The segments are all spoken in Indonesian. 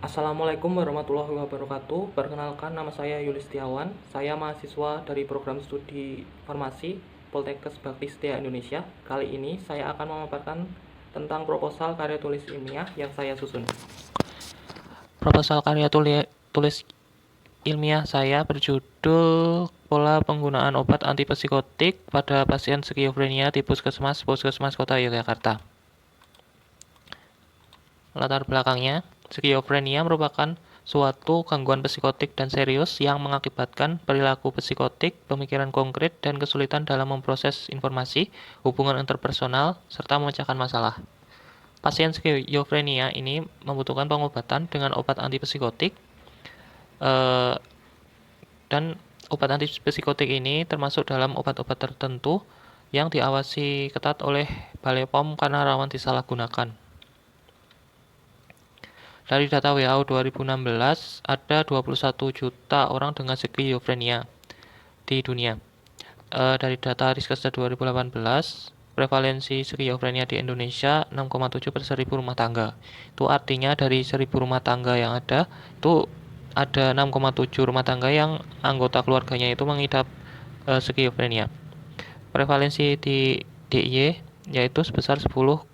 Assalamualaikum warahmatullahi wabarakatuh. Perkenalkan, nama saya Yulis Setiawan. Saya mahasiswa dari program studi farmasi Poltekkes Bakti Setia Indonesia. Kali ini saya akan memaparkan tentang proposal karya tulis ilmiah yang saya susun. Proposal karya tulis ilmiah saya berjudul Pola Penggunaan Obat Antipsikotik pada Pasien Skizofrenia di Puskesmas Kota Yogyakarta. Latar belakangnya, skizofrenia merupakan suatu gangguan psikotik dan serius yang mengakibatkan perilaku psikotik, pemikiran konkret, dan kesulitan dalam memproses informasi, hubungan interpersonal, serta memecahkan masalah. Pasien skizofrenia ini membutuhkan pengobatan dengan obat antipsikotik, dan obat antipsikotik ini termasuk dalam obat-obat tertentu yang diawasi ketat oleh Balai POM karena rawan disalahgunakan. Dari data WHO 2016, ada 21 juta orang dengan skizofrenia di dunia. Dari data Riskesda 2018, prevalensi skizofrenia di Indonesia 6,7 per 1000 rumah tangga. Itu artinya dari 1000 rumah tangga yang ada, itu ada 6,7 rumah tangga yang anggota keluarganya itu mengidap skizofrenia. Prevalensi di DIY yaitu sebesar 10,4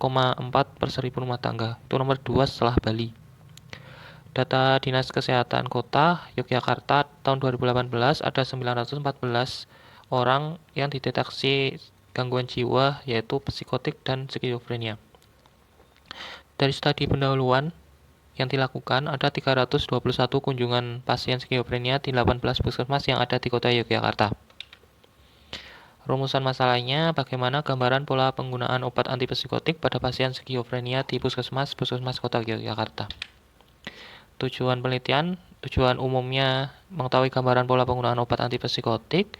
per 1000 rumah tangga. Itu nomor 2 setelah Bali. Data Dinas Kesehatan Kota Yogyakarta tahun 2018 ada 914 orang yang dideteksi gangguan jiwa yaitu psikotik dan skizofrenia. Dari studi pendahuluan yang dilakukan ada 321 kunjungan pasien skizofrenia di 18 puskesmas yang ada di Kota Yogyakarta. Rumusan masalahnya, bagaimana gambaran pola penggunaan obat antipsikotik pada pasien skizofrenia di puskesmas Kota Yogyakarta. Tujuan penelitian, tujuan umumnya mengetahui gambaran pola penggunaan obat antipsikotik.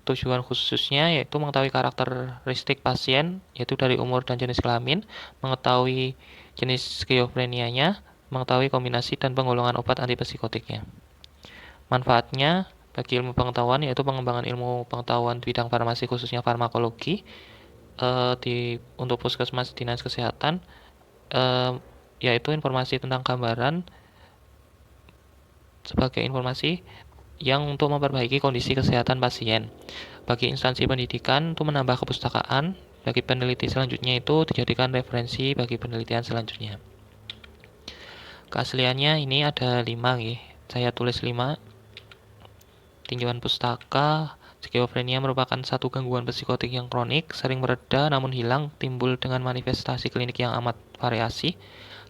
Tujuan khususnya yaitu mengetahui karakteristik pasien, yaitu dari umur dan jenis kelamin, mengetahui jenis skizofrenianya, mengetahui kombinasi dan penggolongan obat antipsikotiknya. Manfaatnya bagi ilmu pengetahuan yaitu pengembangan ilmu pengetahuan di bidang farmasi khususnya farmakologi untuk puskesmas dinas kesehatan, yaitu informasi tentang gambaran sebagai informasi yang untuk memperbaiki kondisi kesehatan pasien. Bagi instansi pendidikan untuk menambah kepustakaan, bagi peneliti selanjutnya itu dijadikan referensi bagi penelitian selanjutnya. Keasliannya ini ada 5 nih. Saya tulis 5. Tinjauan pustaka, skizofrenia merupakan satu gangguan psikotik yang kronik, sering mereda namun hilang, timbul dengan manifestasi klinik yang amat variasi,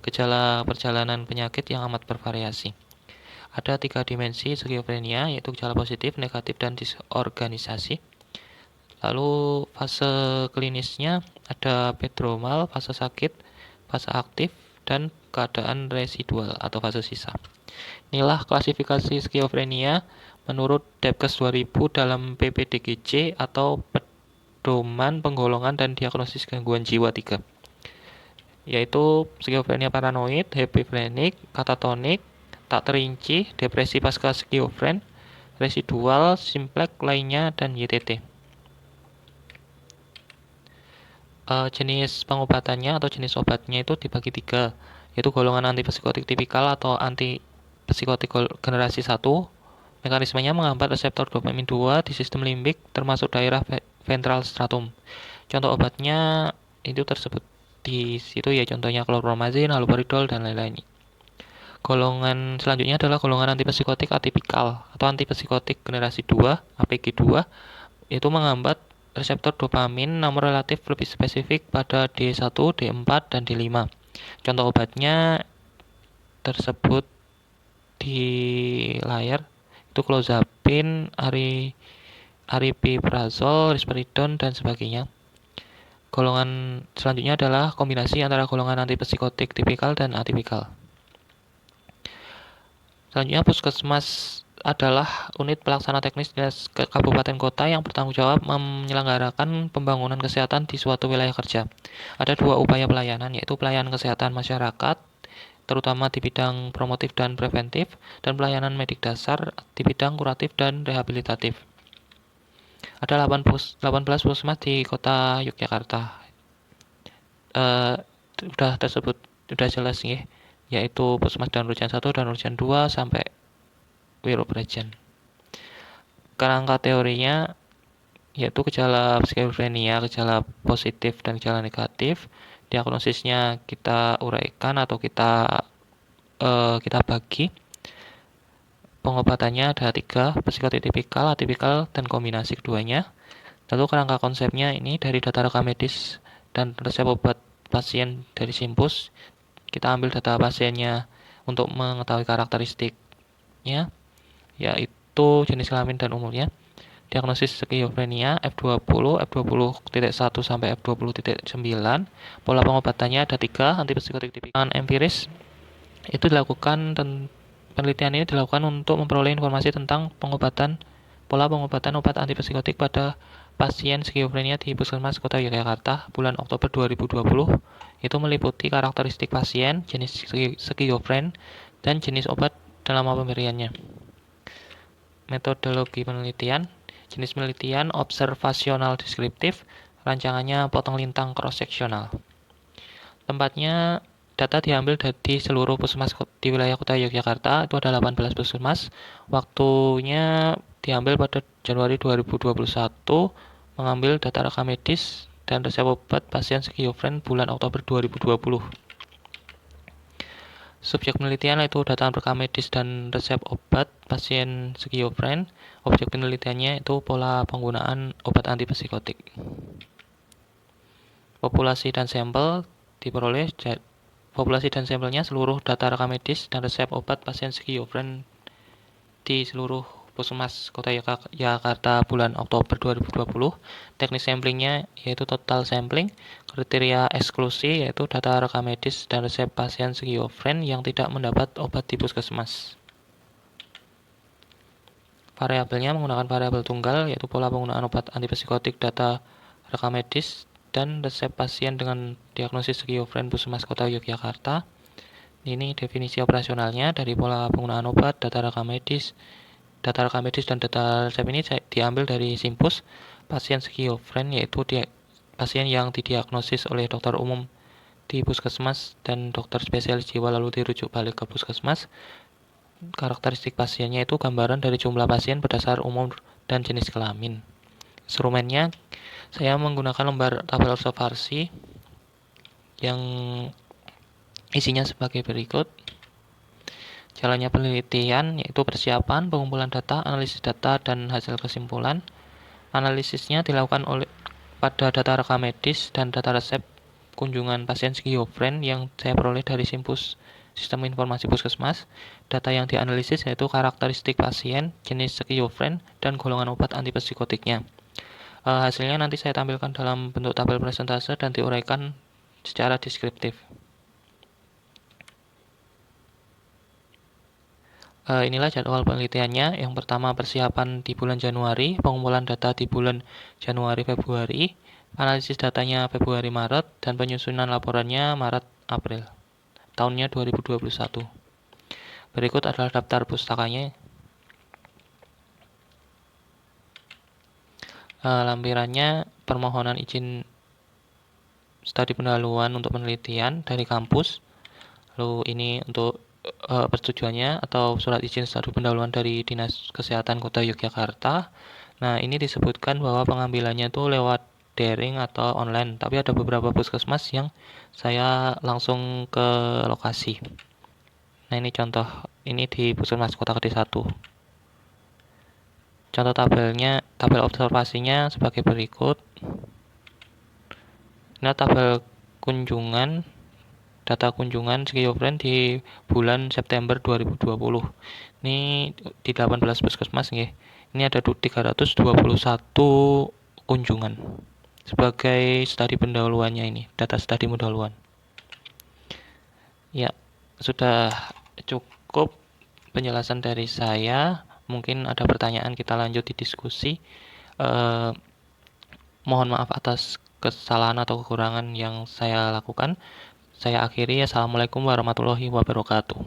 gejala perjalanan penyakit yang amat bervariasi. Ada 3 dimensi skizofrenia, yaitu gejala positif, negatif, dan disorganisasi. Lalu fase klinisnya ada prodromal, fase sakit, fase aktif, dan keadaan residual atau fase sisa. Inilah klasifikasi skizofrenia menurut Depkes 2000 dalam PPDGJ atau Pedoman Penggolongan dan Diagnosis Gangguan Jiwa 3, yaitu skizofrenia paranoid, hepiplenik, katatonik, tak terinci, depresi pasca skizofren, residual, simplex lainnya, dan YTT. Jenis pengobatannya atau jenis obatnya itu dibagi 3, yaitu golongan antipsikotik tipikal atau antipsikotik generasi 1. Mekanismenya menghambat reseptor dopamin 2 di sistem limbik termasuk daerah ventral stratum. Contoh obatnya itu tersebut di situ ya, contohnya klorpromazin, haloperidol, dan lain-lain. Golongan selanjutnya adalah golongan antipsikotik atipikal atau antipsikotik generasi 2, APG2, yaitu menghambat reseptor dopamin namun relatif lebih spesifik pada D1, D4, dan D5. Contoh obatnya tersebut di layar itu clozapine, aripiprazol, risperidon, dan sebagainya. Golongan selanjutnya adalah kombinasi antara golongan antipsikotik tipikal dan atipikal. Selanjutnya, puskesmas adalah unit pelaksana teknis dinas kabupaten kota yang bertanggung jawab menyelenggarakan pembangunan kesehatan di suatu wilayah kerja. Ada 2 upaya pelayanan, yaitu pelayanan kesehatan masyarakat, terutama di bidang promotif dan preventif, dan pelayanan medik dasar di bidang kuratif dan rehabilitatif. Ada 18 puskesmas di kota Yogyakarta. Sudah jelas nih yaitu Puskesmas dan Rujan 1 dan Rujan 2 sampai Wirobrajan. Kerangka teorinya yaitu gejala skizofrenia, gejala positif dan gejala negatif. Diagnosisnya kita uraikan atau kita bagi. Pengobatannya ada 3, psikotipikal, atipikal, dan kombinasi keduanya. Lalu kerangka konsepnya ini dari data rekam medis dan resep obat pasien dari Simpus. Kita ambil data pasiennya untuk mengetahui karakteristiknya, yaitu jenis kelamin dan umurnya. Diagnosis skizofrenia F20, F20.1 sampai F20.9. Pola pengobatannya ada 3, antipsikotik tipikal. Empiris itu dilakukan, penelitian ini dilakukan untuk memperoleh informasi tentang pola pengobatan obat antipsikotik pada pasien skizofrenia di Puskesmas Kota Yogyakarta bulan Oktober 2020. Itu meliputi karakteristik pasien, jenis skizofren, dan jenis obat dan lama pemberiannya. Metodologi penelitian, jenis penelitian observasional deskriptif, rancangannya potong lintang cross-seksional. Tempatnya, data diambil dari seluruh puskesmas di wilayah Kota Yogyakarta, itu ada 18 puskesmas. Waktunya diambil pada Januari 2021, mengambil data rekam medis dan resep obat pasien skizofren bulan Oktober 2020. Subjek penelitian itu data rekam medis dan resep obat pasien skizofren. Objek penelitiannya itu pola penggunaan obat antipsikotik. Populasi dan sampel diperoleh. Populasi dan sampelnya seluruh data rekam medis dan resep obat pasien skizofren di seluruh puskesmas Kota Yogyakarta bulan Oktober 2020. Teknis samplingnya yaitu total sampling. Kriteria eksklusi yaitu data rekam medis dan resep pasien skizofren yang tidak mendapat obat di puskesmas. Variabelnya menggunakan variabel tunggal yaitu pola penggunaan obat antipsikotik, data rekam medis, dan resep pasien dengan diagnosis skizofren Puskesmas Kota Yogyakarta. Ini definisi operasionalnya dari pola penggunaan obat, data rekam medis dan data resep ini diambil dari Simpus. Pasien skizofren yaitu pasien yang didiagnosis oleh dokter umum di puskesmas dan dokter spesialis jiwa lalu dirujuk balik ke puskesmas. Karakteristik pasiennya itu gambaran dari jumlah pasien berdasar umur dan jenis kelamin. Instrumennya, saya menggunakan lembar tabel observasi yang isinya sebagai berikut. Jalannya penelitian yaitu persiapan, pengumpulan data, analisis data, dan hasil kesimpulan. Analisisnya dilakukan pada data rekam medis dan data resep kunjungan pasien skizofren yang saya peroleh dari Simpus Sistem Informasi Puskesmas. Data yang dianalisis yaitu karakteristik pasien, jenis skizofren, dan golongan obat antipsikotiknya. Hasilnya nanti saya tampilkan dalam bentuk tabel presentase dan diuraikan secara deskriptif. Inilah jadwal penelitiannya. Yang pertama persiapan di bulan Januari, pengumpulan data di bulan Januari-Februari, analisis datanya Februari-Maret, dan penyusunan laporannya Maret-April. Tahunnya 2021. Berikut adalah daftar pustakanya. Lampirannya permohonan izin studi pendahuluan untuk penelitian dari kampus. Lalu ini untuk persetujuannya atau surat izin studi pendahuluan dari Dinas Kesehatan Kota Yogyakarta. Nah, ini disebutkan bahwa pengambilannya itu lewat daring atau online, tapi ada beberapa puskesmas yang saya langsung ke lokasi. Nah, ini contoh, ini di Puskesmas Kota Kediri 1. Contoh tabelnya, tabel observasinya sebagai berikut. Ini tabel kunjungan, data kunjungan skizofren di bulan September 2020. Ini di 18 puskesmas nggih. Ini ada 321 kunjungan. Sebagai studi pendahuluannya ini, data studi pendahuluan. Ya, sudah cukup penjelasan dari saya. Mungkin ada pertanyaan, kita lanjut di diskusi. Mohon maaf atas kesalahan atau kekurangan yang saya lakukan. Saya akhiri. Assalamualaikum warahmatullahi wabarakatuh.